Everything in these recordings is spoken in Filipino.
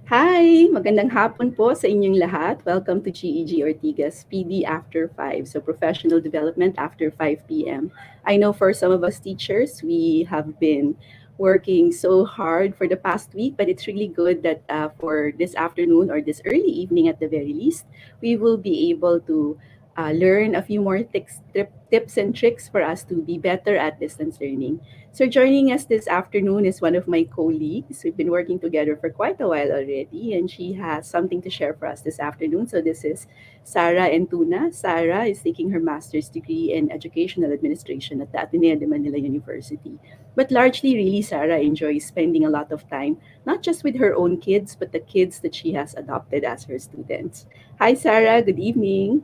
Hi! Magandang hapon po sa inyong lahat. Welcome to GEG Ortigas PD After 5, so Professional Development after 5 p.m. I know for some of us teachers, we have been working so hard for the past week, but it's really good that for this afternoon or this early evening at the very least, we will be able to learn a few more tips and tricks for us to be better at distance learning. So joining us this afternoon is one of my colleagues. We've been working together for quite a while already, and she has something to share for us this afternoon. So this is Sarah Entuna. Sarah is taking her master's degree in educational administration at the Ateneo de Manila University. But largely, really, Sarah enjoys spending a lot of time, not just with her own kids, but the kids that she has adopted as her students. Hi, Sarah. Good evening.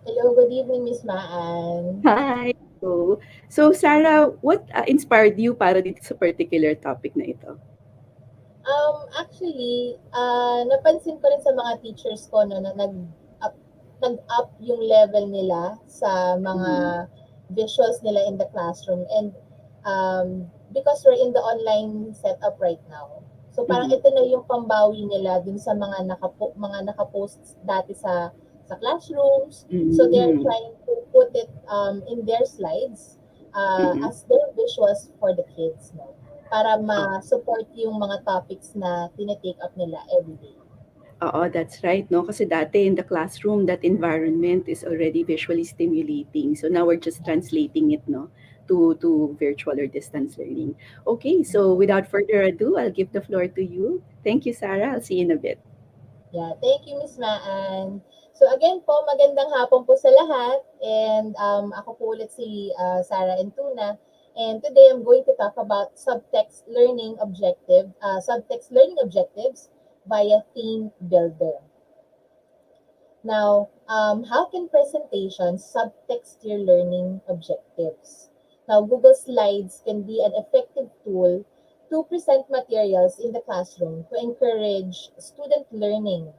Hello, good evening, Miss Maan. Hi. So Sarah, what inspired you para dito sa particular topic na ito? Napansin ko rin sa mga teachers ko no, na up, nag-up yung level nila sa mga Mhm. visuals nila in the classroom. And because we're in the online setup right now, so parang Mhm. ito na yung pambawi nila dun sa mga nakapost dati sa classrooms. So they're Mhm. trying to put it in their slides Mhm. as their visuals for the kids. No? Para Oh, ma-support yung mga topics na tinitake up nila everyday. oo, that's right, no? Kasi dati in the classroom, that environment is already visually stimulating. So now we're just translating it, no, to virtual or distance learning. Okay, so without further ado, I'll give the floor to you. Thank you, Sarah. I'll see you in a bit. Yeah, thank you, Miss Maan. So again po, magandang hapon po sa lahat. And ako po ulit si Sarah Entuna. And today I'm going to talk about subtext learning objectives via theme builder. Now, how can presentations subtext your learning objectives? Now, Google Slides can be an effective tool to present materials in the classroom to encourage student learning.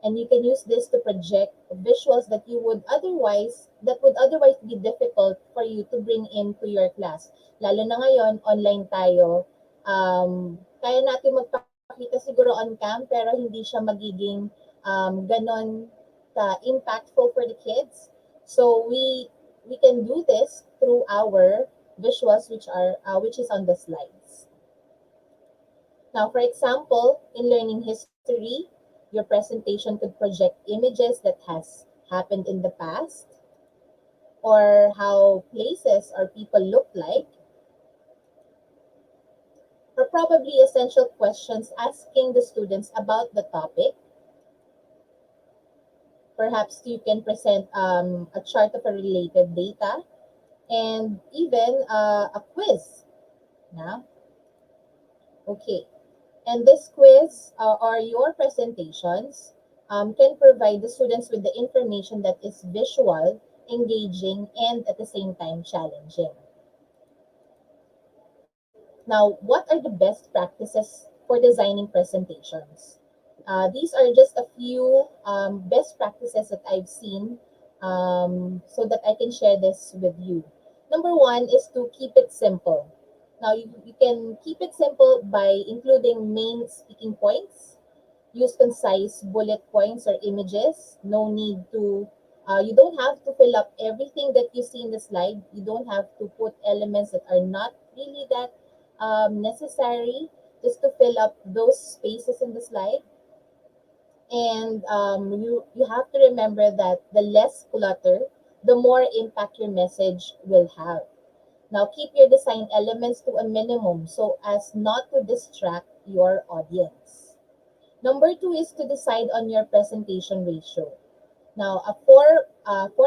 And you can use this to project visuals that would otherwise be difficult for you to bring into your class. Lalo na ngayon, online tayo. Kaya natin magpakita siguro on cam pero hindi siya magiging ganon impactful for the kids. So we can do this through our visuals which is on the slides. Now, for example, in learning history, your presentation could project images that has happened in the past or how places or people look like, or probably essential questions asking the students about the topic. Perhaps you can present a chart of a related data and even a quiz. Now, okay. And this quiz or your presentations can provide the students with the information that is visual, engaging, and at the same time challenging. Now, what are the best practices for designing presentations? These are just a few best practices that I've seen so that I can share this with you. Number one is to keep it simple. Now, you can keep it simple by including main speaking points, use concise bullet points or images. No need to, you don't have to fill up everything that you see in the slide. You don't have to put elements that are not really that necessary just to fill up those spaces in the slide. And you have to remember that the less clutter, the more impact your message will have. Now, keep your design elements to a minimum so as not to distract your audience. Number two is to decide on your presentation ratio. Now, a 4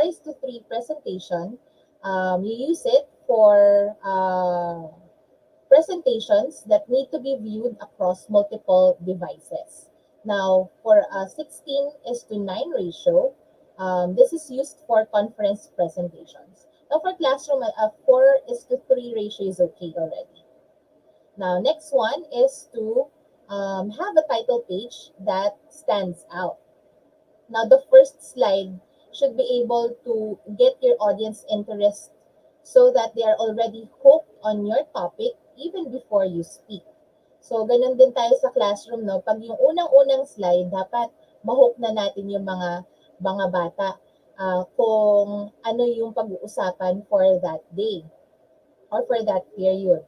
is to 3 presentation, you use it for presentations that need to be viewed across multiple devices. Now, for a 16 is to 9 ratio, this is used for conference presentations. Now, for classroom, a 4 is to 3 ratio is okay already. Now, next one is to have a title page that stands out. Now, the first slide should be able to get your audience interest so that they are already hooked on your topic even before you speak. So, ganun din tayo sa classroom, no? Pag yung unang-unang slide, dapat mahook na natin yung mga bata kung ano yung pag-uusapan for that day or for that period.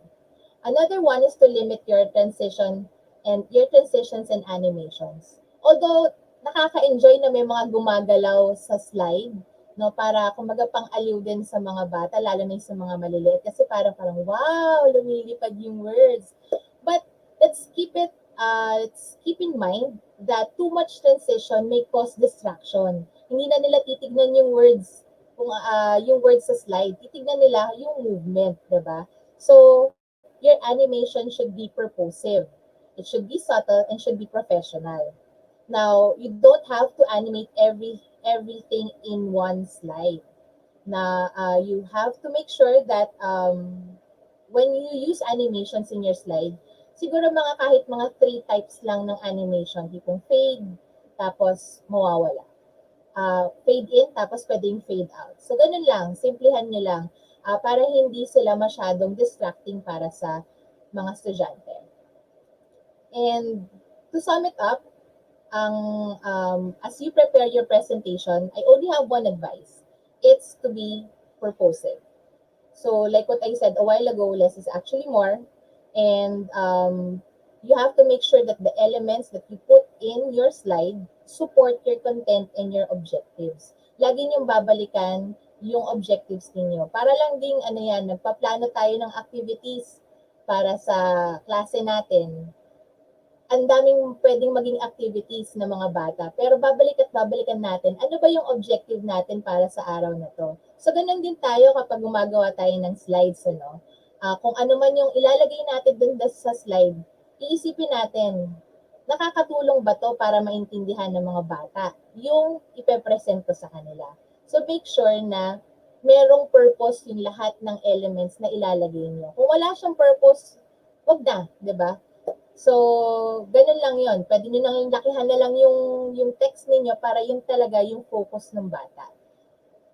Another one is to limit your transitions and animations. Although nakaka-enjoy na may mga gumagalaw sa slide, no, para kumbaga pang-aliw din sa mga bata, lalo na sa mga maliliit kasi parang wow, lumilipad yung words. But let's keep in mind that too much transition may cause distraction. Hindi na nila titignan yung words kung yung words sa slide, titignan nila yung movement, 'di ba? So, your animation should be purposive. It should be subtle and should be professional. Now, you don't have to animate everything in one slide. Na you have to make sure that when you use animations in your slide, siguro kahit mga three types lang ng animation, tipong fade, tapos mawawala. Fade in, tapos pwedeng fade out. So, ganun lang, simplihan nyo lang para hindi sila masyadong distracting para sa mga estudyante. And to sum it up, as you prepare your presentation, I only have one advice. It's to be purposive. So, like what I said a while ago, less is actually more. And you have to make sure that the elements that you put in your slide support your content and your objectives. Lagi niyong babalikan yung objectives ninyo. Para lang ding, nagpaplano tayo ng activities para sa klase natin. Ang daming pwedeng maging activities ng mga bata. Pero babalik at babalikan natin, ano ba yung objective natin para sa araw na to? So, ganun din tayo kapag gumagawa tayo ng slides, ano? Kung ano man yung ilalagay natin dun sa slide, iisipin natin, nakakatulong ba to para maintindihan ng mga bata yung ipepresent ko sa kanila. So, make sure na merong purpose yung lahat ng elements na ilalagay nyo. Kung wala siyang purpose, wag na, di ba? So, ganun lang yon. Pwede nyo nang lakihan na lang yung text ninyo para yun talaga yung focus ng bata.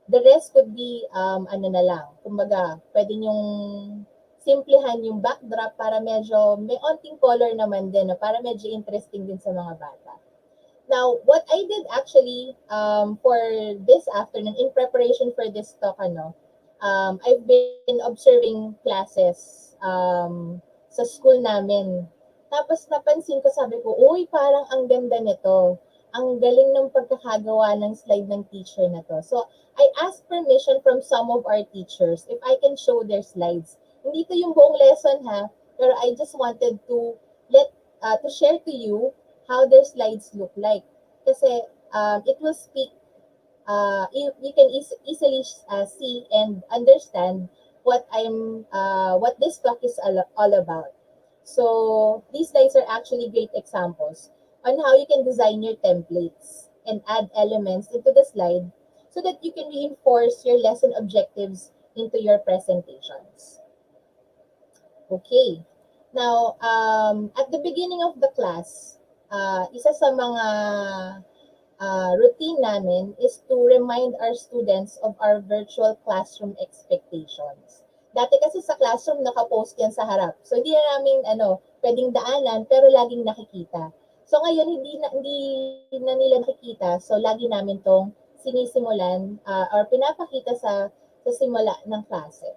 The rest could be, kumbaga, pwede nyong simplihan yung backdrop para medyo may onting color naman din, no? Para medyo interesting din sa mga bata. Now, what I did actually for this afternoon, in preparation for this talk, I've been observing classes sa school namin. Tapos napansin ko, sabi ko, uy, parang ang ganda nito. Ang galing ng pagkakagawa ng slide ng teacher na to. So, I asked permission from some of our teachers if I can show their slides. Hindi to yung buong lesson ha, pero I just wanted to to share to you how their slides look like. Kasi it will speak, you can easily see and understand what this talk is all about. So these slides are actually great examples on how you can design your templates and add elements into the slide so that you can reinforce your lesson objectives into your presentations. Okay. Now, at the beginning of the class, isa sa mga routine namin is to remind our students of our virtual classroom expectations. Dati kasi sa classroom, nakapost yan sa harap. So, hindi na namin, pwedeng daanan, pero laging nakikita. So, ngayon, hindi na nila nakikita. So, lagi namin tong sinisimulan or pinapakita sa simula ng klase.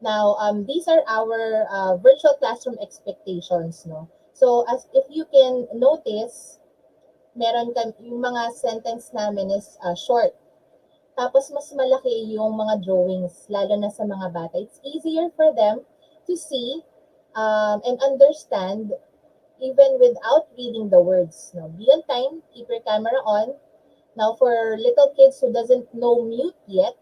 Now, these are our virtual classroom expectations, no? So, as if you can notice, yung mga sentence namin is short. Tapos, mas malaki yung mga drawings, lalo na sa mga bata. It's easier for them to see and understand even without reading the words. No? Be on time, keep your camera on. Now, for little kids who doesn't know mute yet,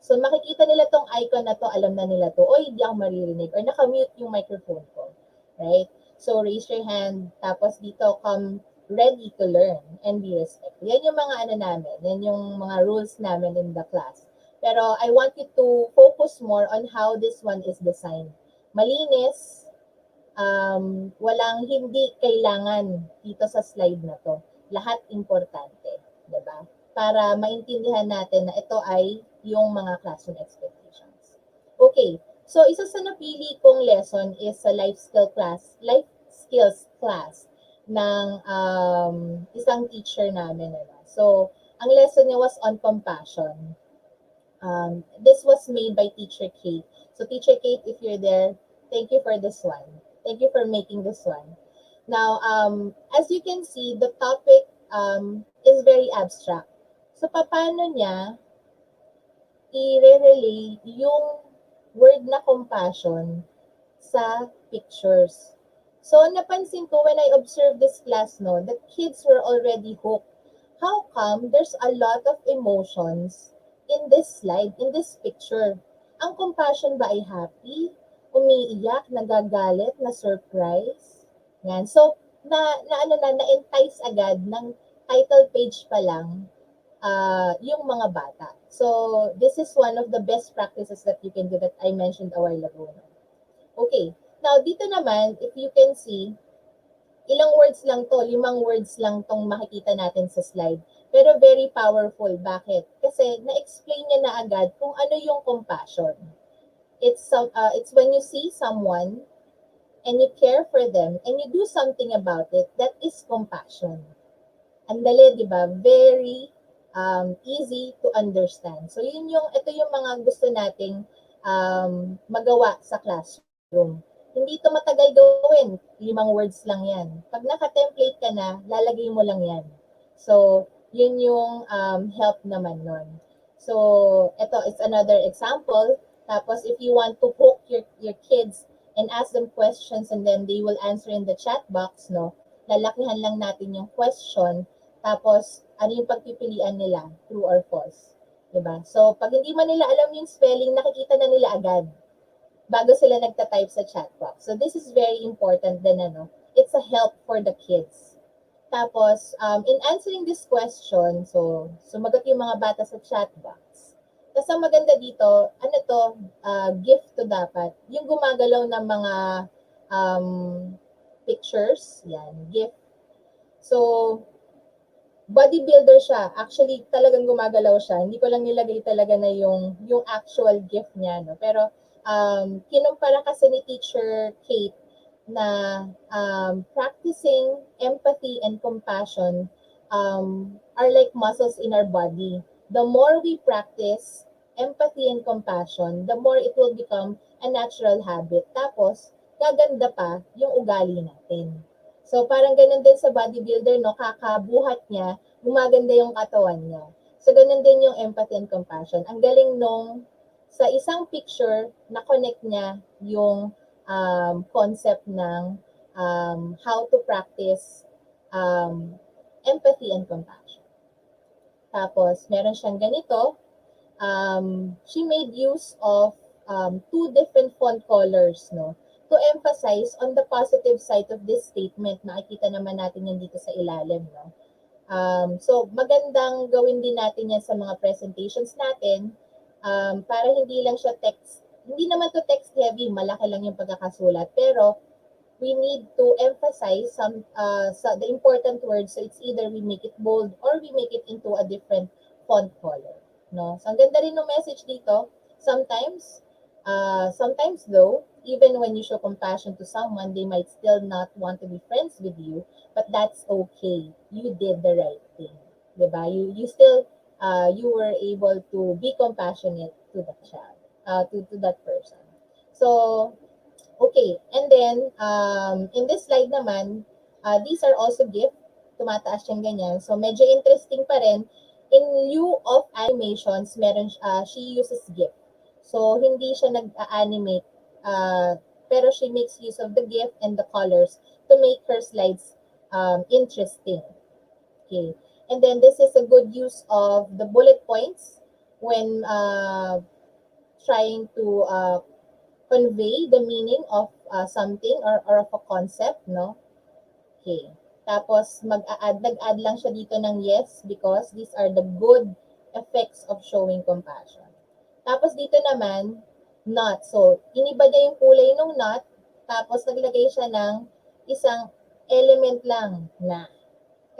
so makikita nila tong icon na to, alam na nila to, o hindi ako maririnig, or naka-mute yung microphone ko. Right? So, raise your hand, tapos dito, come ready to learn and be respectful. Yan yung mga namin, yan yung mga rules namin in the class. Pero I want you to focus more on how this one is designed. Malinis, walang hindi kailangan dito sa slide na to. Lahat importante, 'di ba? Para maintindihan natin na ito ay yung mga classroom expectations. Okay, so isa sa napili kong lesson is sa life skill skills class ng isang teacher namin. Ano. So, ang lesson niya was on compassion. This was made by Teacher Kate. So, Teacher Kate, if you're there, thank you for this one. Thank you for making this one. Now, as you can see, the topic is very abstract. So, paano niya i-relay yung word na compassion sa pictures? So, napansin ko when I observed this class, no, the kids were already hooked. How come there's a lot of emotions in this slide, in this picture? Ang compassion ba ay happy, umiiyak, nagagalit, na surprise? Yan. So, na-entice agad ng title page pa lang yung mga bata. So, this is one of the best practices that you can do that I mentioned a while ago. Okay. Now, dito naman, if you can see, ilang words lang to, 5 words lang tong makikita natin sa slide. Pero very powerful. Bakit? Kasi na-explain niya na agad kung ano yung compassion. It's when you see someone and you care for them and you do something about it, that is compassion. Ang dali, di ba? Very easy to understand. So, ito yung mga gusto nating magawa sa classroom. Hindi ito matagal gawin. 5 words lang yan. Pag naka-template ka na, lalagay mo lang yan. So, yun yung help naman nun. So, ito is another example. Tapos, if you want to hook your kids and ask them questions and then they will answer in the chat box, no? Lalakihan lang natin yung question. Tapos, ano yung pagpipilian nila? True or false. Diba? So, pag hindi man nila alam yung spelling, nakikita na nila agad bago sila nagta-type sa chat box. So, this is very important din, ano? It's a help for the kids. Tapos, in answering this question, so, sumagot yung mga bata sa chat box. Tapos, ang maganda dito, ano to, gift to dapat. Yung gumagalaw ng mga pictures, yan, gift. So, bodybuilder siya. Actually, talagang gumagalaw siya. Hindi ko lang nilagay talaga na yung actual gift niya. No? Pero, kinumpara kasi ni Teacher Kate na practicing empathy and compassion are like muscles in our body. The more we practice empathy and compassion, the more it will become a natural habit. Tapos, gaganda pa yung ugali natin. So, parang ganun din sa bodybuilder, no? Kakabuhat niya, gumaganda yung katawan niya. So, ganun din yung empathy and compassion. Ang galing nung sa isang picture, na-connect niya yung concept ng how to practice empathy and compassion. Tapos, meron siyang ganito. She made use of 2 different font colors, no? To emphasize on the positive side of this statement. Nakikita naman natin yan dito sa ilalim, no? So, magandang gawin din natin yan sa mga presentations natin para hindi lang siya text. Hindi naman to text heavy, malaki lang yung pagkakasulat. Pero, we need to emphasize the important words. So, it's either we make it bold or we make it into a different font color. No? So, ang ganda rin ng message dito. Sometimes though, even when you show compassion to someone, they might still not want to be friends with you, but that's okay. You did the right thing. Diba? You still, you were able to be compassionate to that child, to that person. So, okay. And then, in this slide naman, these are also gift. Tumataas siyang ganyan. So, medyo interesting pa rin. In lieu of animations, she uses gift. So, hindi siya nag-animate, pero she makes use of the gift and the colors to make her slides interesting. Okay. And then, this is a good use of the bullet points when trying to convey the meaning of something or of a concept, no? Okay. Tapos, nag-add lang siya dito ng yes because these are the good effects of showing compassion. Tapos dito naman, not. So, iniba niya yung kulay ng not, tapos naglagay siya ng isang element lang na.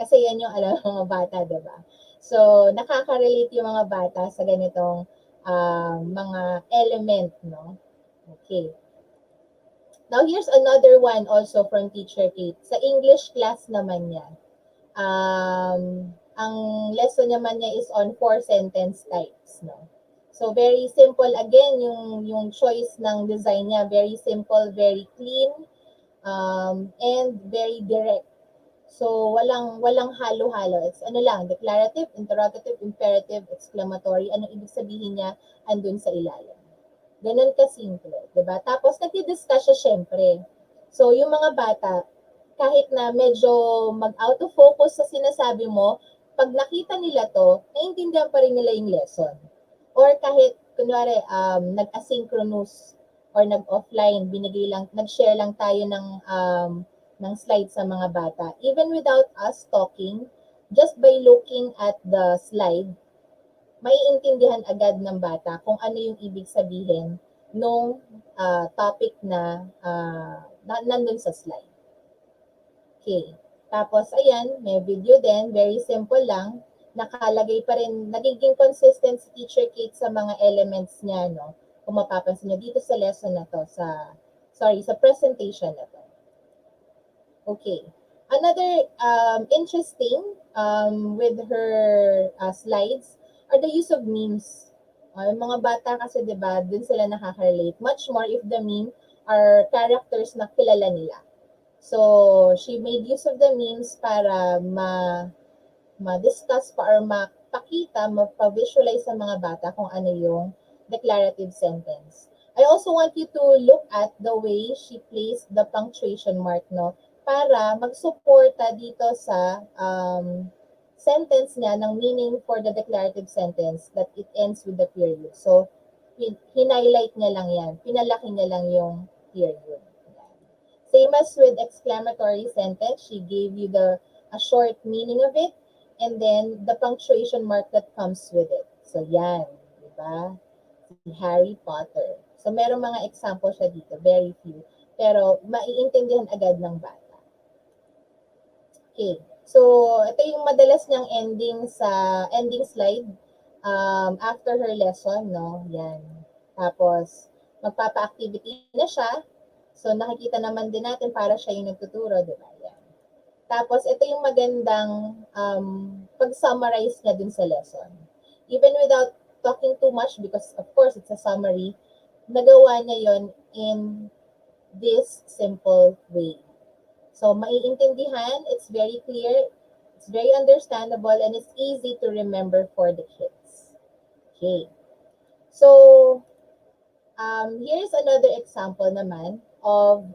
Kasi yan yung alam ng mga bata, diba? So, nakaka-relate yung mga bata sa ganitong mga element, no? Okay. Now, here's another one also from Teacher Kate. Sa English class naman niya, ang lesson naman niya is on four sentence types, no? So, very simple again, yung choice ng design niya. Very simple, very clean, and very direct. So, walang halo-halo. It's ano lang, declarative, interrogative, imperative, exclamatory. Ano ibig sabihin niya andun sa ilalim. Ganun kasimple, 'di ba? Tapos nagdi-discuss siya syempre. So, yung mga bata, kahit na medyo mag-out of focus sa sinasabi mo, pag nakita nila to, naiintindihan pa rin nila yung lesson. Or kahit, kunwari, nag-asynchronous or nag-offline, binigay lang, nag-share lang tayo ng slides sa mga bata. Even without us talking, just by looking at the slide, maiintindihan agad ng bata kung ano yung ibig sabihin nung topic na nandun sa slide. Okay. Tapos, ayan, may video din. Very simple lang. Nakalagay pa rin, nagiging consistent si Teacher Kate sa mga elements niya, no? Kung mapapansin nyo dito sa lesson na to, sa presentation na to. Okay. Another interesting with her slides are the use of memes. Yung mga bata kasi, di ba, dun sila nakaka-relate. Much more if the meme are characters na kilala nila. So, she made use of the memes para ma-discuss pa or mapakita, mapa-visualize sa mga bata kung ano yung declarative sentence. I also want you to look at the way she placed the punctuation mark, no? Para magsuporta dito sa sentence niya ng meaning for the declarative sentence that it ends with the period. So, hinighlight niya lang yan. Pinalaki niya lang yung period. Same as with exclamatory sentence, she gave you a short meaning of it and then the punctuation mark that comes with it. So yan, di ba? Si Harry Potter. So meron mga example siya dito, very few. Pero maiintindihan agad ng bata. Okay. So ito yung madalas niyang ending slide after her lesson, no? Yan. Tapos magpapa-activity na siya. So, nakikita naman din natin para siya yung nagtuturo, di ba? Yan. Tapos, ito yung magandang pag-summarize niya dun sa lesson. Even without talking too much, because of course, it's a summary, nagawa niya yon in this simple way. So, maiintindihan, it's very clear, it's very understandable, and it's easy to remember for the kids. Okay. So, here's another example naman of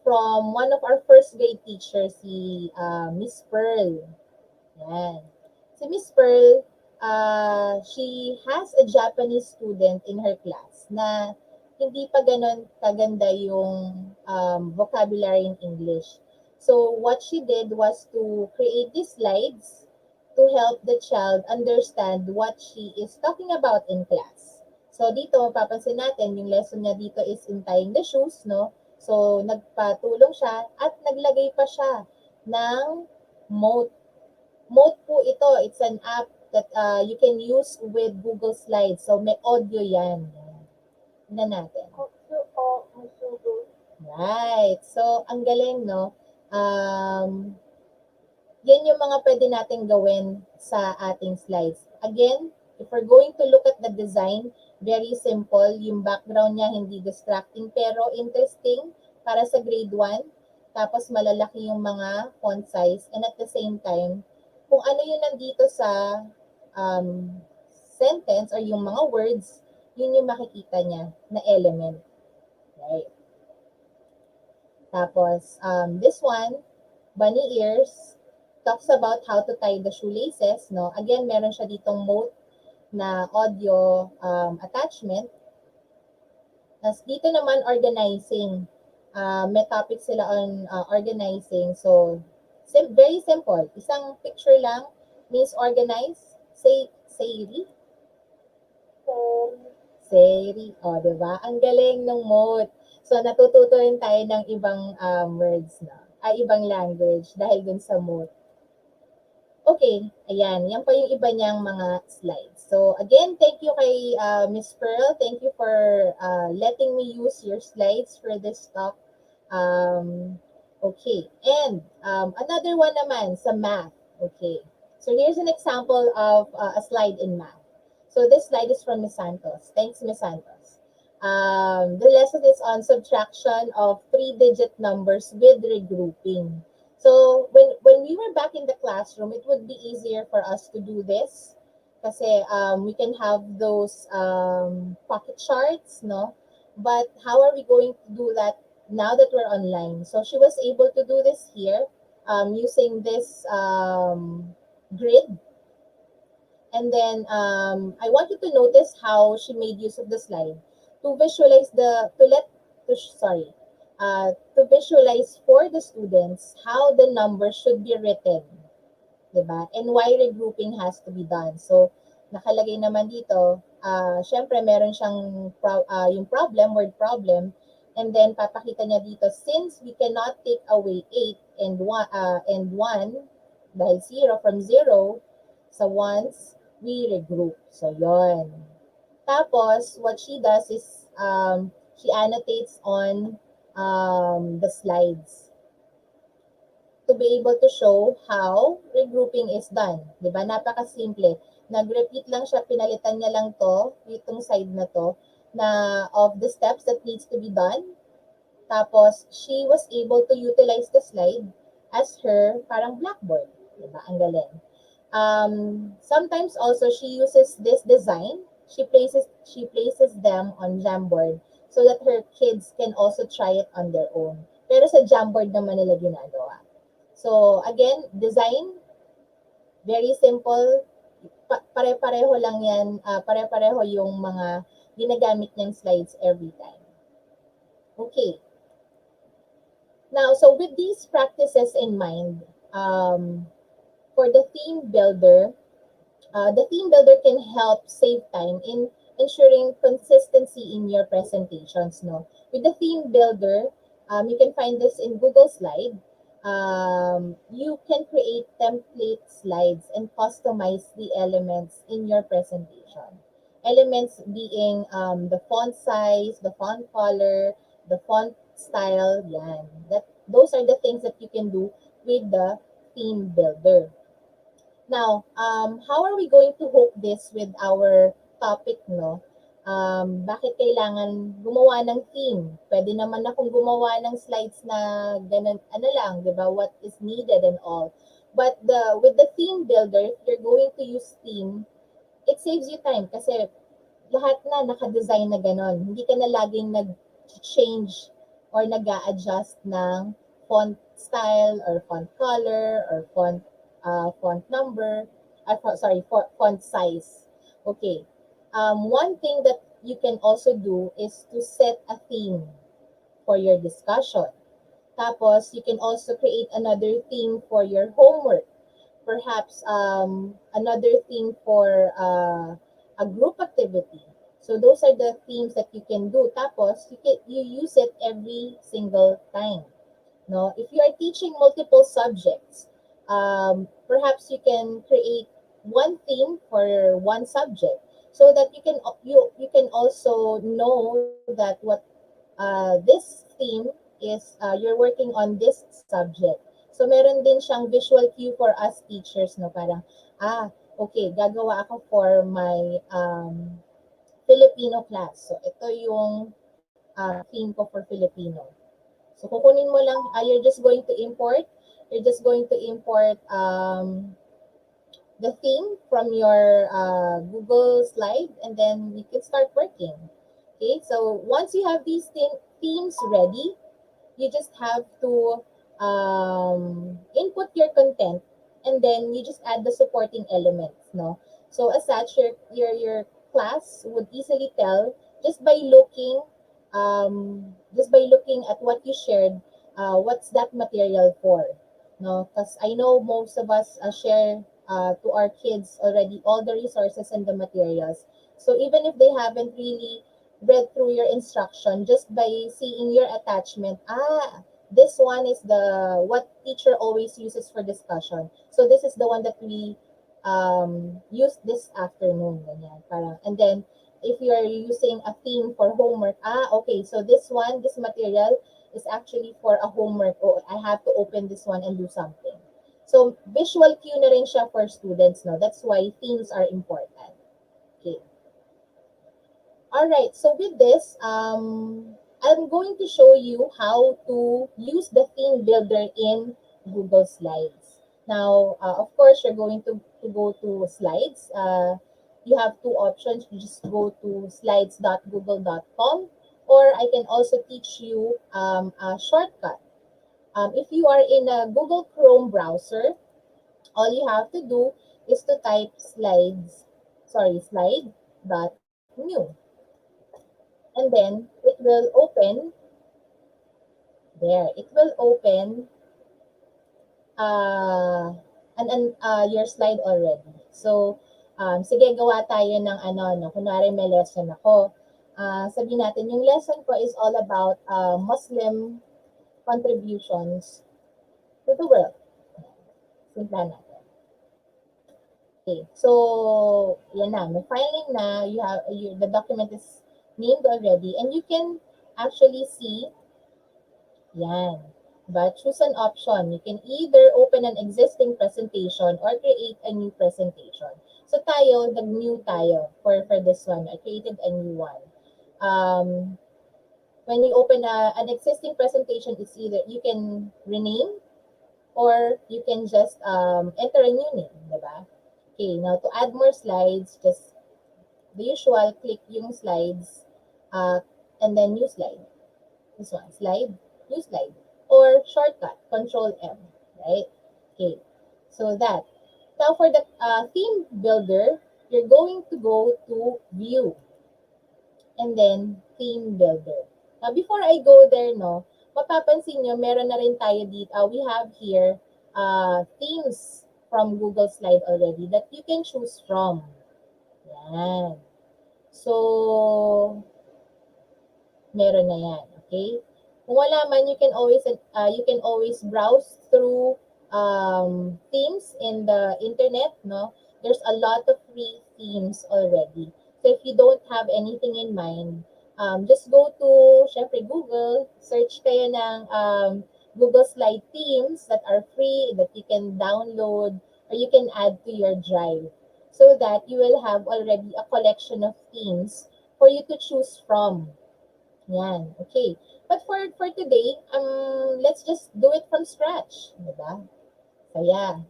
from one of our first grade teachers, si Miss Pearl. Yan. Si Miss Pearl, she has a Japanese student in her class na hindi pa ganon kaganda yung vocabulary in English. So what she did was to create these slides to help the child understand what she is talking about in class. So dito, mapapansin natin, yung lesson niya dito is in tying the shoes, no? So, nagpatulong siya at naglagay pa siya ng Mote. Mote po ito, it's an app that you can use with Google Slides. So, may audio yan. Tingnan natin. Right. So, ang galing, no? Yan yung mga pwede natin gawin sa ating slides. Again, if we're going to look at the design, very simple. Yung background niya hindi distracting pero interesting para sa grade 1. Tapos malalaki yung mga font size. And at the same time, kung ano yung nandito sa sentence or yung mga words, yun yung makikita niya na element. Right? Tapos, this one, bunny ears, talks about how to tie the shoelaces, no? Again, meron siya ditong Mote na audio attachment. Tapos dito naman, organizing. May topic sila on organizing. So, very simple. Isang picture lang means organize. Sayri. Sayri. O, diba? Ang galing ng Mote. So, natututo rin tayo ng ibang words na. Ibang language dahil dun sa Mote. Okay, ayan. Yan pa yung iba niyang mga slides. So, again, thank you kay Miss Pearl. Thank you for letting me use your slides for this talk. Um, okay. And another one naman sa math. Okay. So, here's an example of a slide in math. So, this slide is from Miss Santos. Thanks, Miss Santos. The lesson is on subtraction of three-digit numbers with regrouping. So when we were back in the classroom, it would be easier for us to do this kasi we can have those pocket charts, no? But how are we going to do that now that we're online? So she was able to do this here using this grid. And then I want you to notice how she made use of the slide to visualize to visualize for the students how the numbers should be written, 'di ba? And why regrouping has to be done. So nakalagay naman dito, syempre meron siyang yung problem, word problem, and then papakita niya dito since we cannot take away 8 and 1 dahil 0 from 0 sa ones, we regroup. So yon. Tapos what she does is she annotates on the slides to be able to show how regrouping is done. Di ba? Napaka-simple. Nag-repeat lang siya, pinalitan niya lang to, itong side na to, na of the steps that needs to be done. Tapos, she was able to utilize the slide as her parang blackboard. Di ba? Ang galing. Sometimes also, she uses this design. She places them on Jamboard so that her kids can also try it on their own. Pero sa Jamboard naman nila ginagawa. So, again, design, very simple. Pare-pareho lang yan, pare-pareho yung mga ginagamit niyang slides every time. Okay. Now, so with these practices in mind, for the theme builder can help save time in ensuring consistency in your presentations. No, with the theme builder, you can find this in Google Slide. You can create template slides and customize the elements in your presentation. Elements being the font size, the font color, the font style. Yan. Those are the things that you can do with the theme builder. Now, how are we going to hook this with our topic, no? Bakit kailangan gumawa ng theme? Pwede naman akong gumawa ng slides na ganun, ano lang, di ba? What is needed and all. But with the theme builder, if you're going to use theme, it saves you time kasi lahat na naka-design na ganon. Hindi ka na laging nag-change or nag-a-adjust ng font style or font color or font number, font size. Okay. One thing that you can also do is to set a theme for your discussion. Tapos, you can also create another theme for your homework. Perhaps another theme for a group activity. So those are the themes that you can do. Tapos, you use it every single time. No, if you are teaching multiple subjects, perhaps you can create one theme for one subject so that you can also know that what this theme is you're working on this subject. So meron din siyang visual cue for us teachers, no, parang okay, gagawa ako for my Filipino class. So ito yung theme ko for Filipino. So kukunin mo lang, you're just going to import the theme from your Google slide, and then you can start working. Okay, so once you have these themes ready, you just have to input your content, and then you just add the supporting elements. No, so as such, your class would easily tell just by looking at what you shared, what's that material for. No, because I know most of us share to our kids already all the resources and the materials. So even if they haven't really read through your instruction, just by seeing your attachment, This one is the what teacher always uses for discussion. So this is the one that we use this afternoon. Ganyan, parang, and then if you are using a theme for homework, okay, so this one, this material is actually for a homework. Oh, I have to open this one and do something. So visual cue na rin siya for students, no? That's why themes are important. Okay. All right, so with this, I'm going to show you how to use the theme builder in Google Slides. Now, of course, you're going to go to Slides. You have two options. You just go to slides.google.com, or I can also teach you a shortcut. If you are in a Google Chrome browser, all you have to do is to type slide.new. And then it will open there. It will open your slide already. So, sige, gawa tayo ng ano, no? Kunwari may lesson ako. Sabihin natin, yung lesson ko is all about Muslim contributions to the world. Simpla natin. Okay, so, yan na. May filing na. The document is named already. And you can actually see, yan. But choose an option. You can either open an existing presentation or create a new presentation. So tayo, nag-new tayo for this one. I created a new one. When you open an existing presentation, it's either you can rename or you can just enter a new name, diba? Okay, now to add more slides, just the usual, click yung slides, and then new slide. This one, slide, new slide, or shortcut, Control M, right? Okay, so that. Now for the theme builder, you're going to go to view and then theme builder. Now before I go there, no, mapapansin nyo, meron na rin tayo dito. We have here themes from Google Slide already that you can choose from. Yan. So, meron na yan. Okay? Kung wala man, you can always browse through themes in the internet, no? There's a lot of free themes already. So if you don't have anything in mind, just go to, syempre, Google, search kayo ng Google Slide themes that are free, that you can download, or you can add to your drive, so that you will have already a collection of themes for you to choose from. Yan, okay. But for today, let's just do it from scratch, diba? Saya.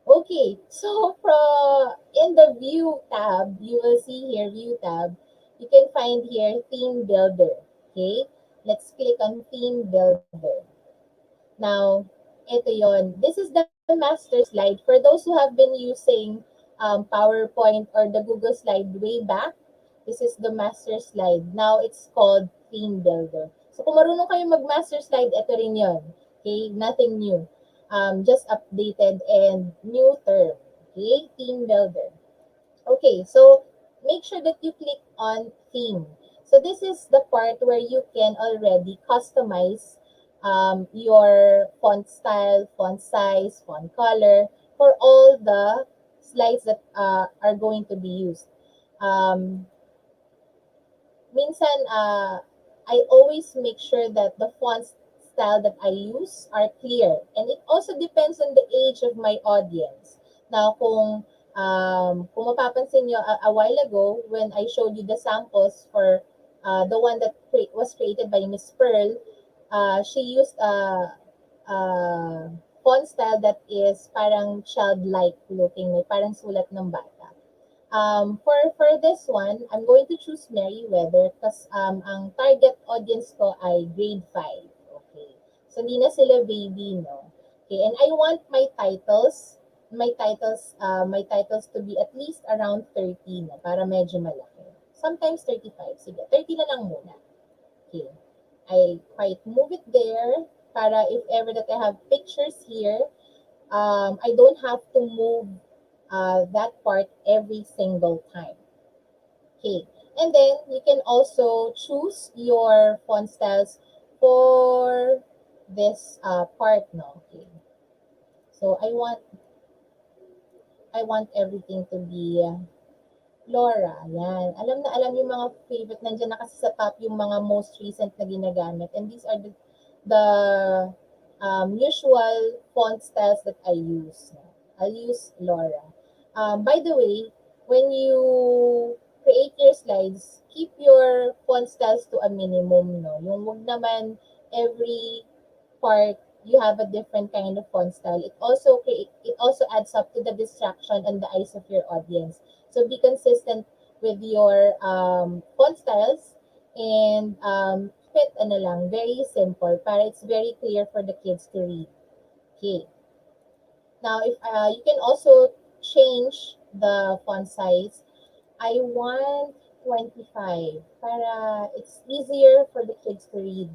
Okay, so in the view tab, you will see here view tab. You can find here theme builder. Okay, let's click on theme builder. Now, ito yon. This is the master slide. For those who have been using PowerPoint or the Google slide way back, this is the master slide. Now, it's called theme builder. So, kung marunong kayo mag-master slide, ito rin yon. Okay, nothing new. Just updated and new term. Okay, theme builder. Okay, so make sure that you click on theme. So this is the part where you can already customize your font style, font size, font color for all the slides that are going to be used. Um, Minsan, I always make sure that the font style that I use are clear. And it also depends on the age of my audience. Now, kung mapapansin nyo, a while ago, when I showed you the samples for the one that was created by Miss Pearl, she used a font style that is parang childlike looking, may parang sulat ng bata. For this one, I'm going to choose Meriwether because ang target audience ko ay grade 5. Okay. So, hindi na sila baby, no? Okay, and I want my titles to be at least around 30, no? Para medyo malaki. Sometimes 35. Sige, 30 na lang muna. Okay. I quite move it there para if ever that I have pictures here, I don't have to move that part every single time. Okay, and then you can also choose your font styles for this part, no? Okay. So I want everything to be Flora, yan. Alam na alam yung mga favorite, nandiyan na kasi sa top yung mga most recent na ginagamit. And these are the usual font styles that I use. I'll use Laura. By the way, when you create your slides, keep your font styles to a minimum, no? Yung wag naman every part you have a different kind of font style. It also adds up to the distraction and the eyes of your audience. So be consistent with your font styles and keep it ano lang, very simple para it's very clear for the kids to read. Okay. Now, if you can also change the font size. I want 25 para it's easier for the kids to read.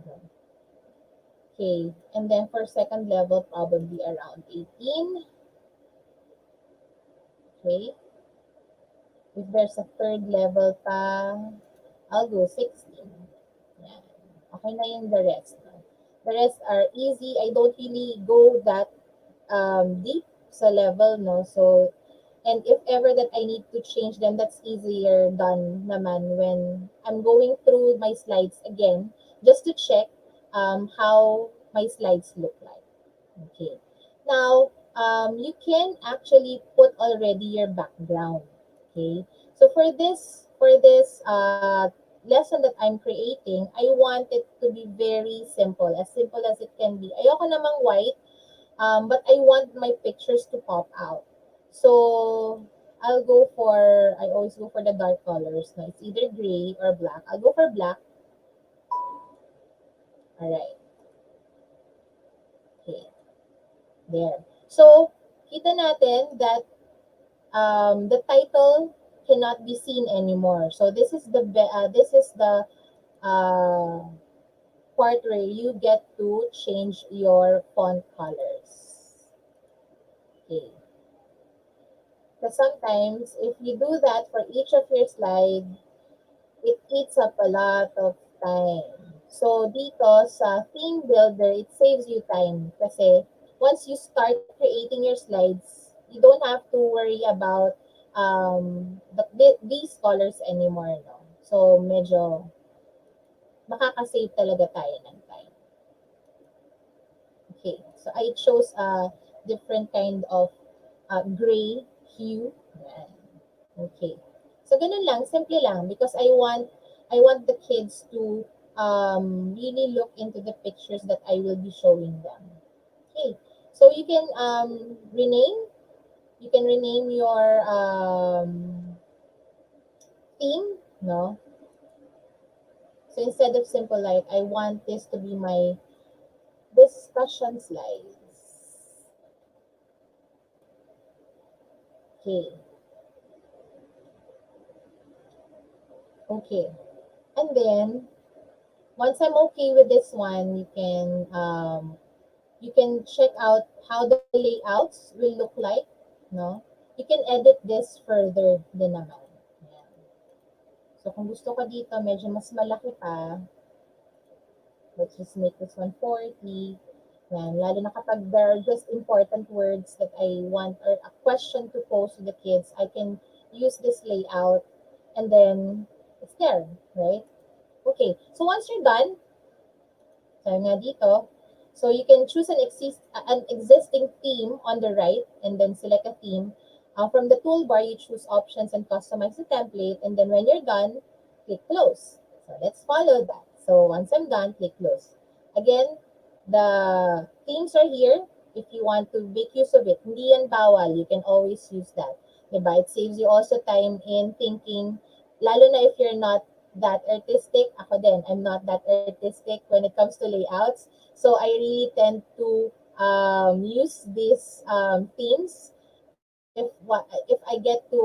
Okay, and then for second level, probably around 18. Okay, if there's a third level pa, I'll go 16. Yan. Okay na yung the rest. No? The rest are easy. I don't really go that deep sa level, no? So, and if ever that I need to change them, that's easier done naman when I'm going through my slides again, just to check how my slides look like. Okay. Now, you can actually put already your background. Okay. So for this lesson that I'm creating, I want it to be very simple as it can be. Ayoko namang white, but I want my pictures to pop out. So I always go for the dark colors. No? It's either gray or black. I'll go for black. All right. Okay. There. So, kita natin that the title cannot be seen anymore. So this is the uh, part where you get to change your font colors. Okay. Because sometimes if you do that for each of your slide, it eats up a lot of time. So dito sa theme builder, it saves you time kasi once you start creating your slides, you don't have to worry about these colors anymore. No? So medyo makakasave talaga tayo ng time. Okay, so I chose a different kind of gray hue. Yan. Okay. So ganun lang, simple lang because I want the kids to really look into the pictures that I will be showing them. Okay. So you can rename your theme, no? So instead of simple light, I want this to be my discussion slides. Okay. Okay. And then once I'm okay with this one, you can check out how the layouts will look like, no? You can edit this further din naman. Ayan. So kung gusto ko dito medyo mas malaki pa, let's just make this one 40. Yan, lalo na kapag there are just important words that I want or a question to pose to the kids, I can use this layout and then it's there, right? Okay, so once you're done, sabi nga dito, so you can choose an existing theme on the right and then select a theme. From the toolbar, you choose options and customize the template. And then when you're done, click close. So let's follow that. So once I'm done, click close. Again, the themes are here if you want to make use of it. Hindi yan bawal. You can always use that. Diba? It saves you also time in thinking, lalo na if you're not that artistic. Ako din, I'm not that artistic when it comes to layouts. So I really tend to use these themes if I get to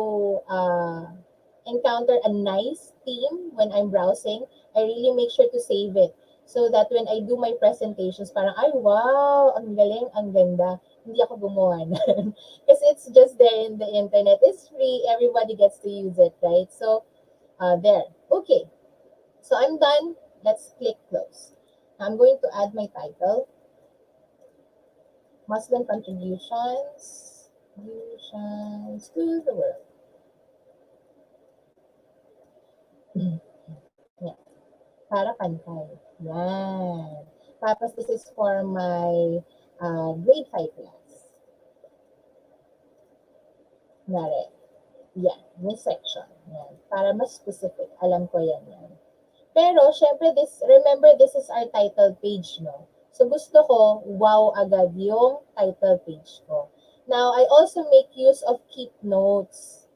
encounter a nice theme when I'm browsing, I really make sure to save it so that when I do my presentations, parang, ay, wow, ang galing, ang ganda. Hindi ako gumawa na. Kasi it's just there in the internet. It's free. Everybody gets to use it, right? So, there. Okay. So I'm done. Let's click close. I'm going to add my title. Muslim contributions to the world. Yan. Para pantay. Yan. Tapos this is for my grade 5 class. Nare. Yan. May section. Yan. Para mas specific. Alam ko yan. Pero, syempre, remember, this is our title page, no? So, gusto ko, wow agad yung title page ko. Now, I also make use of keep notes.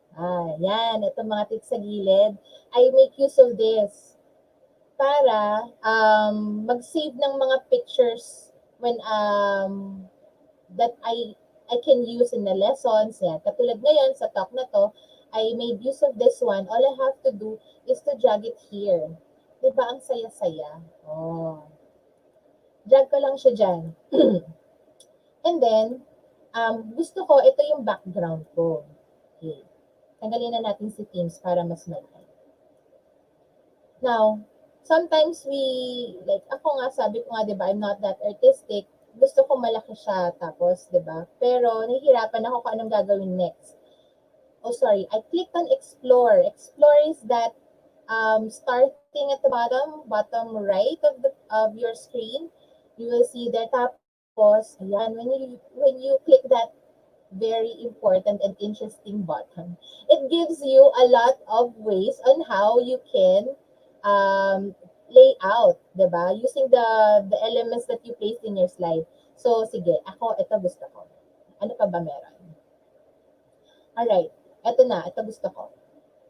Yan. Ito mga tips sa gilid. I make use of this para mag-save ng mga pictures when that I can use in the lessons. Yan. Katulad ngayon sa talk na to, I made use of this one. All I have to do is to drag it here. Diba ang saya-saya? Oh. Drag ko lang siya dyan. And then, gusto ko, ito yung background ko. Okay. Tanggalin na natin si Teams para mas malaki. Now, sometimes like ako nga, sabi ko nga, diba, I'm not that artistic. Gusto ko malaki siya, tapos, diba? Pero, nahihirapan ako kung anong gagawin next. Oh, sorry. I clicked on Explore. Explore is that starting at the bottom right of your screen, you will see there. Tapos, ayan, when you click that very important and interesting button, it gives you a lot of ways on how you can lay out, diba? Using the elements that you placed in your slide. So, sige, ito gusto ko. Ano pa ba meron? Alright, ito gusto ko.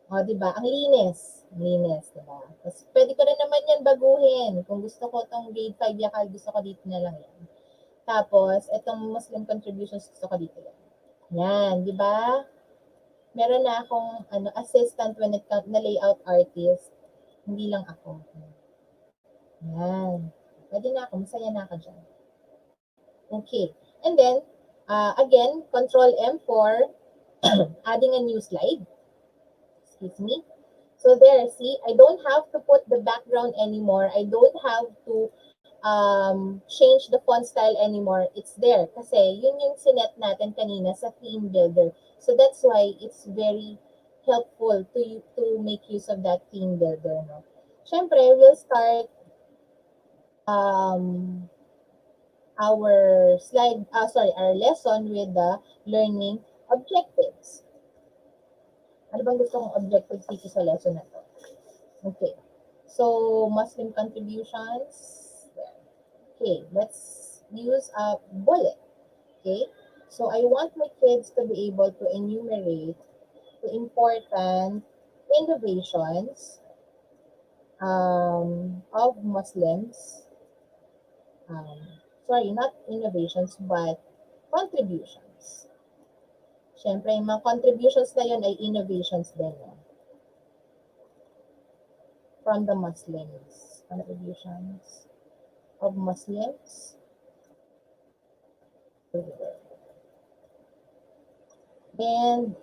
O, diba? Ang linis. Linis, diba? Tapos, pwede ko rin naman yan baguhin. Kung gusto ko itong grade 5 yakal, gusto ko dito na lang yan. Tapos, itong Muslim contributions, gusto ko dito yan. Yan, diba? Meron na akong assistant when it comes na layout artist. Hindi lang ako. Yan. Pwede na ako. Masaya na ako dyan. Okay. And then, again, Control M for adding a new slide. Excuse me. So there, see, I don't have to put the background anymore. I don't have to change the font style anymore. It's there. Kasi yun yung sinet natin kanina sa theme builder. So that's why it's very helpful to make use of that theme builder. No? Siyempre, we'll start our lesson with the learning objectives. Ano bang gusto kong objectives dito sa lesson na to? Okay. So, Muslim contributions. Okay, let's use a bullet. Okay. So, I want my kids to be able to enumerate the important innovations of Muslims. Sorry, not innovations, but contributions. Siyempre, yung mga contributions na yun ay innovations din. From the Muslims. Contributions of Muslims to the world. And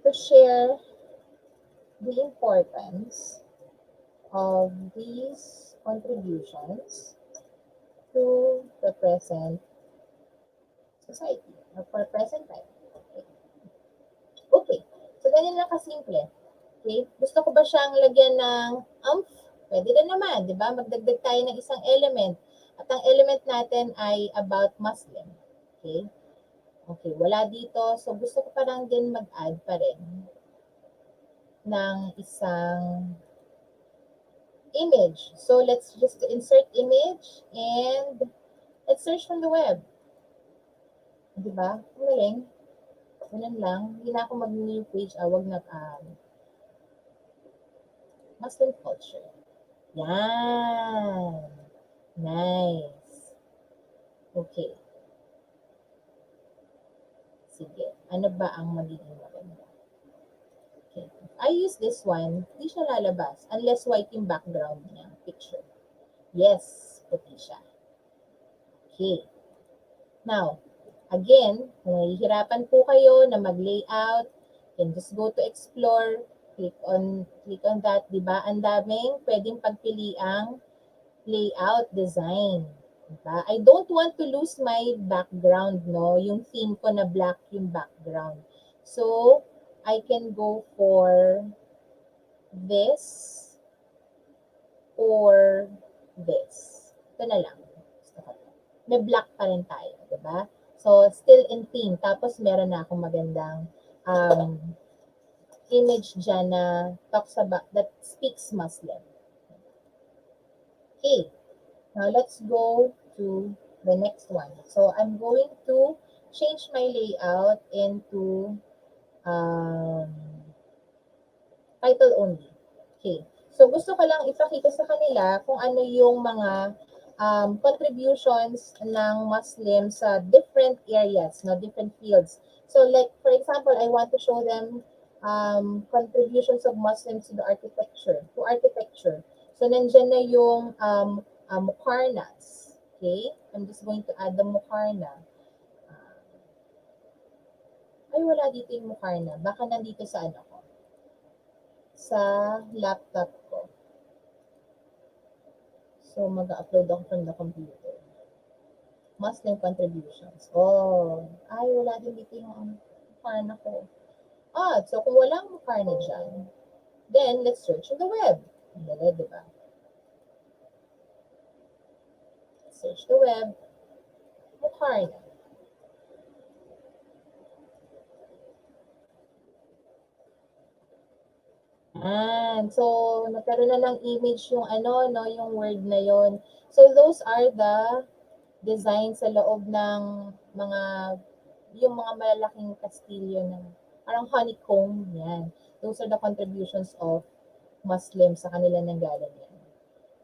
to share the importance of these contributions to the present society or for present time. Okay. So, ganyan lang kasimple. Okay. Gusto ko ba siyang lagyan ng umph? Pwede na naman, di ba? Magdagdag tayo ng isang element. At ang element natin ay about Muslim. Okay. Okay. Wala dito. So, gusto ko parang din mag-add pa rin ng isang image. So, let's just insert image and let's search from the web. Diba? Magaling. Ganun lang. Hindi na ako mag-new page. Wag na Muslim culture. Yan. Nice. Okay. Sige. Ano ba ang magiging maganda? Okay. If I use this one, hindi siya lalabas unless white yung background niya, picture. Yes, puti siya. Okay. Now, again, kung nahihirapan po kayo na mag-layout, then just go to explore, click on that, di ba? Ang daming pwedeng pagpiliang layout design. Diba? I don't want to lose my background, no? Yung theme ko na black yung background. So, I can go for this or this. Ito na lang. Gusto ko to. May black pa rin tayo, diba? So, still in theme. Tapos, meron na akong magandang image dyan na talks about, that speaks Muslim. Okay. Now, let's go to the next one. So, I'm going to change my layout into um, title only. Okay. So, gusto ko lang ipakita sa kanila kung ano yung mga contributions ng Muslim sa different areas, no, different fields. So, like, for example, I want to show them contributions of Muslims to the architecture. So, nandyan na yung mukarnas. Okay? I'm just going to add the mukarna. Ay, wala dito yung mukarna. Baka nandito sa ano ko. Sa laptop ko. So, mag-upload ako from the computer. Muslim contributions. Oh, ay, wala din dito yung mukarna ko. So kung walang mukarna dyan, then let's search on the web. Dali, diba? Search the web, mukarna. So, nagkaroon na ng image yung ano, no, yung word na yon. So, those are the designs sa loob ng mga, yung mga malalaking kastilyo na parang honeycomb, yan. Those are the contributions of Muslims sa kanila nang galing yan.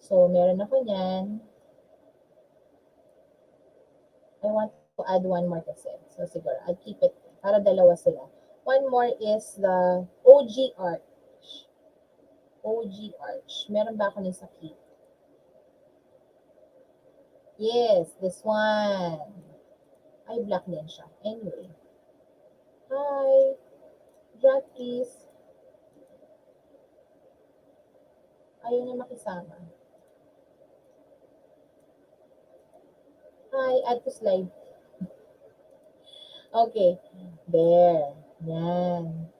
So, meron ako niyan. I want to add one more kasi. So, siguro, I'll keep it para dalawa sila. One more is the OG Arch. OG Arch. Meron ba ako ng sa key? Yes, this one. Ay, black din siya. Anyway. Hi. Drag please. Ayaw niya makisama. Hi, add to slide. Okay. There. Yan.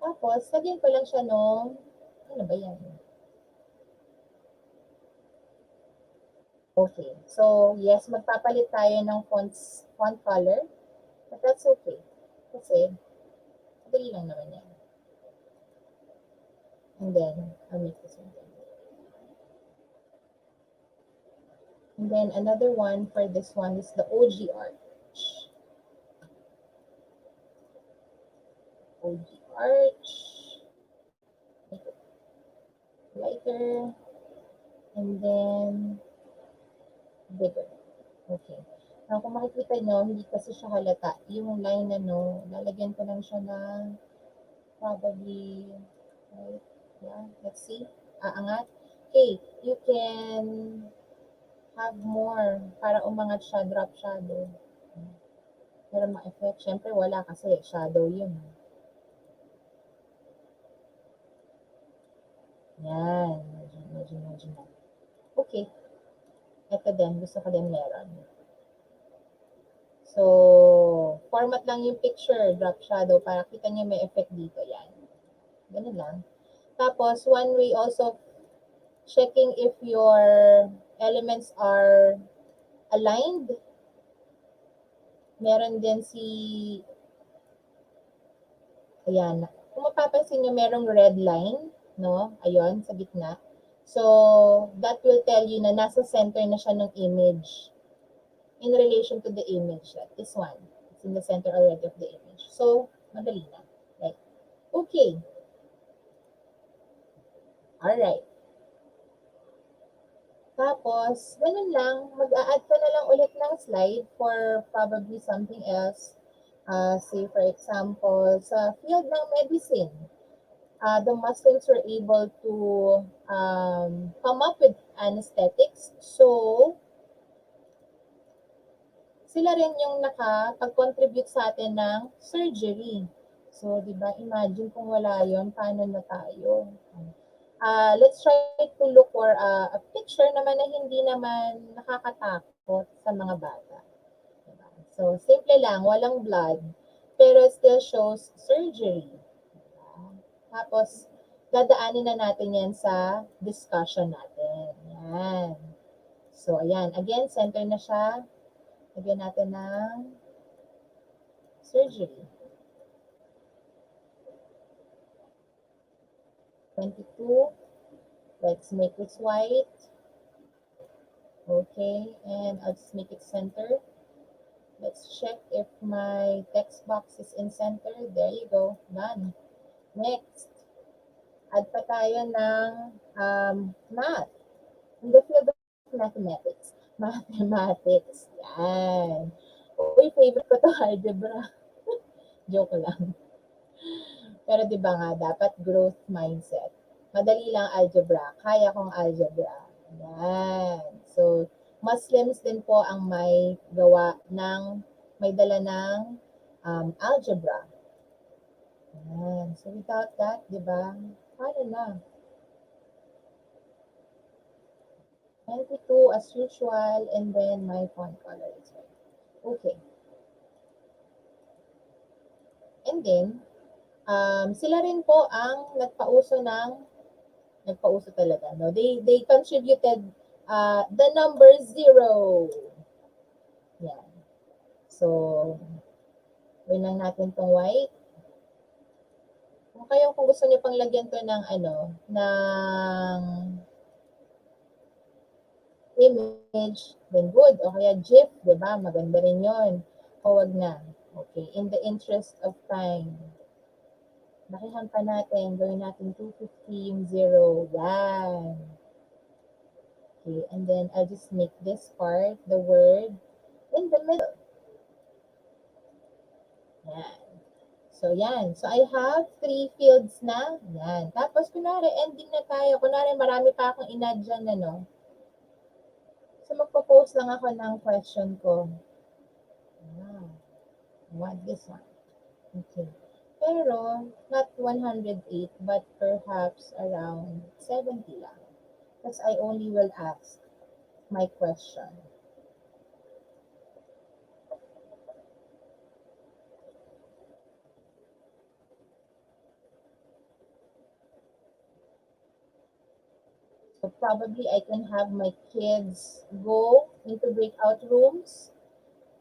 Tapos, lagyan ko lang siya nung, ano ba yan? Okay. So, yes, magpapalit tayo ng font color. But that's okay. Kasi, madali lang naman yan. And then, I'll make this one. And then, another one for this one is the OG Arch. OG Arch. Make it lighter. And then, bigger. Okay. Now, kung makikita nyo, hindi kasi siya halata. Yung line na no, lalagyan ko lang siya ng probably, right? Yeah, let's see. Aangat. Okay, you can have more para umangat siya, drop shadow. Pero ma-effect, syempre wala kasi shadow yun. Yan, medyo na. Okay. Ito din, gusto ko din meron. So, format lang yung picture, drop shadow, para kita niyo may effect dito. Yan. Ganun lang. Tapos, one way also checking if your elements are aligned. Meron din si, ayan, kung mapapansin nyo, merong red line, no? Ayun, sa gitna. So, that will tell you na nasa center na siya ng image in relation to the image. Like this one. It's in the center already of the image. So, madali na. Right? Okay. Alright. Tapos, ganun lang. Mag-a-add ka na lang ulit ng slide for probably something else. Say, for example, sa field ng medicine, the Muslims were able to come up with anesthetics. So, sila rin yung nakapag-contribute sa atin ng surgery. So, di ba, imagine kung wala yon, paano na tayo? let's try to look for a picture naman na hindi naman nakakatakot sa mga bata. Diba? So, simple lang, walang blood, pero still shows surgery. Diba? Tapos, dadaanin na natin yan sa discussion natin. Yan. So, ayan. Again, center na siya. Lagyan natin ng surgery. 22. Let's make this white. Okay, and I'll just make it center. Let's check if my text box is in center. There you go. Done. Next, add pa tayo ng math. In the field of mathematics. Mathematics. Yan. Uy, favorite ko to, algebra. Joke lang. Pero di ba nga, dapat growth mindset. Madali lang algebra. Kaya kong algebra. Yan. So, Muslims din po ang may gawa ng, may dala ng algebra. Yan. So, without that, di ba, paano na? 22 as usual, and then my font color is white. Okay. And then, sila rin po ang nagpauso talaga, no? They contributed the number 0. Yan. So, yun lang natin tong white. Kung gusto niyo pang lagyan to ng image, then good. O kaya GIF, di ba? Maganda rin yun. O wag na. Okay, in the interest of time. Lakihan pa natin. Gawin natin 250 yung 0. Yan. Okay, and then I'll just make this part, the word, in the middle. Yan. So, yan. So, I have 3 fields na. Yan. Tapos, kunwari, ending na tayo. Kunwari, marami pa akong inad dyan, ano. So, magpo-post lang ako ng question ko. Wow. What this one? Okay. Pero, not 108, but perhaps around 70 lang. Because I only will ask my question. So probably I can have my kids go into breakout rooms.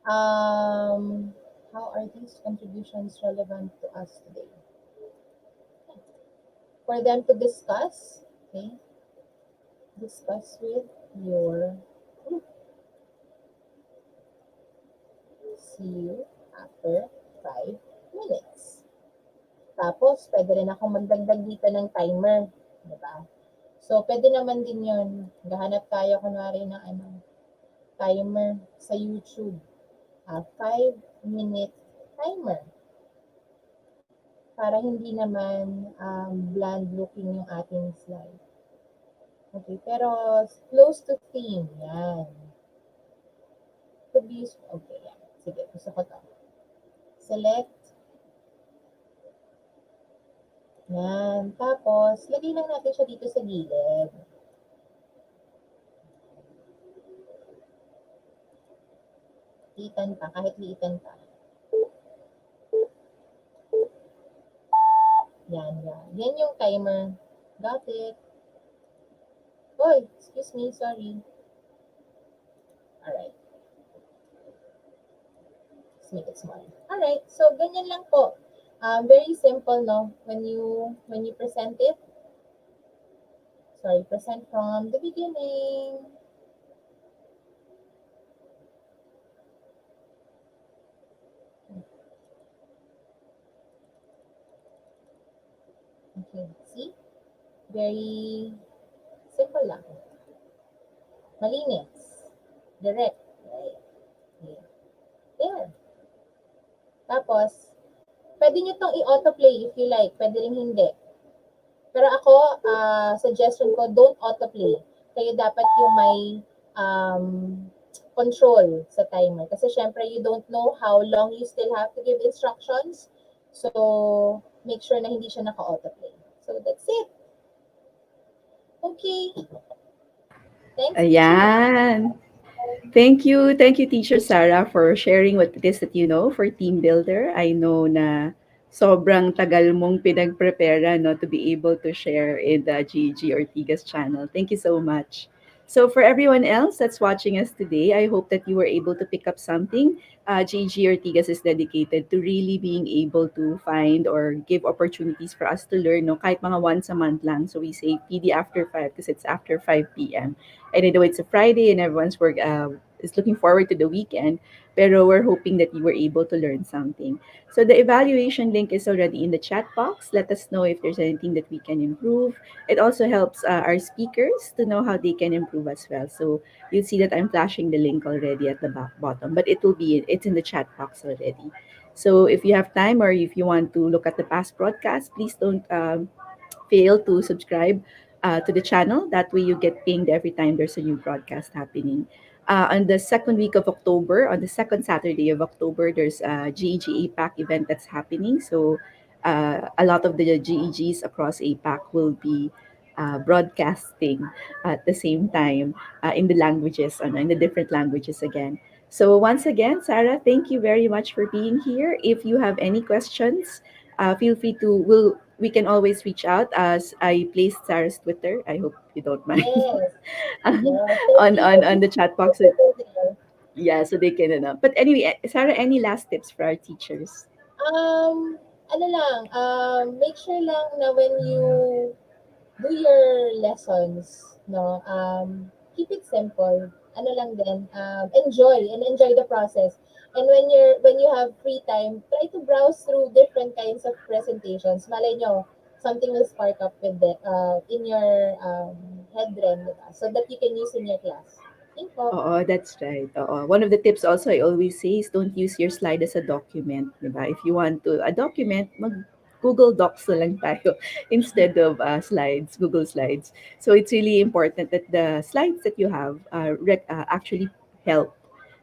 How are these contributions relevant to us today? For them to discuss, okay? Discuss with your group. See you after 5 minutes. Tapos, pwede rin akong magdagdag dito ng timer. Diba? So, pwede naman din yun. Gahanap tayo kunwari ng timer sa YouTube. 5-minute timer. Para hindi naman bland looking yung ating slide. Okay, pero close to theme. Yan. Could be useful. Okay, yan. Sige, gusto ko to. Select. Yan. Tapos, lagay lang natin siya dito sa gilid. Liitan pa, kahit liitan pa. Yan, yan. Yan yung timer. Got it. Oy, excuse me, sorry. Alright. Let's make it smaller. Alright, so ganyan lang po. Very simple, no? When you present it. Sorry, present from the beginning. Okay, see? Very simple lang. Malinis. Direct. Right? Okay. There. Tapos, pwede nyo itong i-autoplay if you like. Pwede rin hindi. Pero ako, suggestion ko, don't autoplay. Kayo dapat yung may control sa timer. Kasi syempre, you don't know how long you still have to give instructions. So, make sure na hindi siya naka-autoplay. So, that's it. Okay, thanks, teacher. Ayan. Thank you, Teacher Sarah, for sharing what it is that you know for Team Builder. I know na sobrang tagal mong pinag-prepare no, to be able to share in the GG Ortigas channel. Thank you so much. So for everyone else that's watching us today, I hope that you were able to pick up something. GG Ortigas is dedicated to really being able to find or give opportunities for us to learn, no, kahit mga once a month lang. So we say PD after 5 because it's after 5 p.m. And I know it's a Friday and everyone's is looking forward to the weekend, pero we're hoping that you were able to learn something. So the evaluation link is already in the chat box. Let us know if there's anything that we can improve. It also helps our speakers to know how they can improve as well. So you'll see that I'm flashing the link already at the bottom, but it's in the chat box already. So if you have time or if you want to look at the past broadcast, please don't fail to subscribe to the channel. That way, you get pinged every time there's a new broadcast happening. On the second week of October, on the second Saturday of October, there's a GEG APAC event that's happening. So, a lot of the GEGs across APAC will be broadcasting at the same time in the languages, in the different languages again. So, once again, Sarah, thank you very much for being here. If you have any questions, feel free to we can always reach out as I placed Sarah's Twitter. I hope you don't mind Yes, yeah. So on please the chat put box. it in there. Yeah, so they can but anyway, Sarah, any last tips for our teachers? Ano lang, make sure lang na when you do your lessons, no, keep it simple. Ano lang din, enjoy the process. And when you have free time, try to browse through different kinds of presentations. Malay nyo, something will spark up with in your head rin, diba? So that you can use in your class. Think po. Oo, that's right. Oo. One of the tips also I always say is don't use your slide as a document, 'di ba? If you want to a document, mag Google Docs na lang tayo instead of slides, Google Slides. So it's really important that the slides that you have actually help,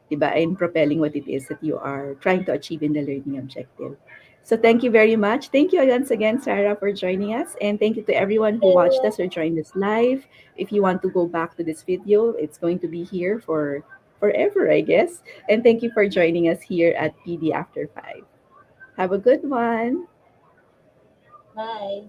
'di ba, in propelling what it is that you are trying to achieve in the learning objective. So thank you very much. Thank you once again, Sarah, for joining us, and thank you to everyone who watched us or joined us live. If you want to go back to this video, it's going to be here for forever, I guess. And thank you for joining us here at PD After 5. Have a good one. Bye.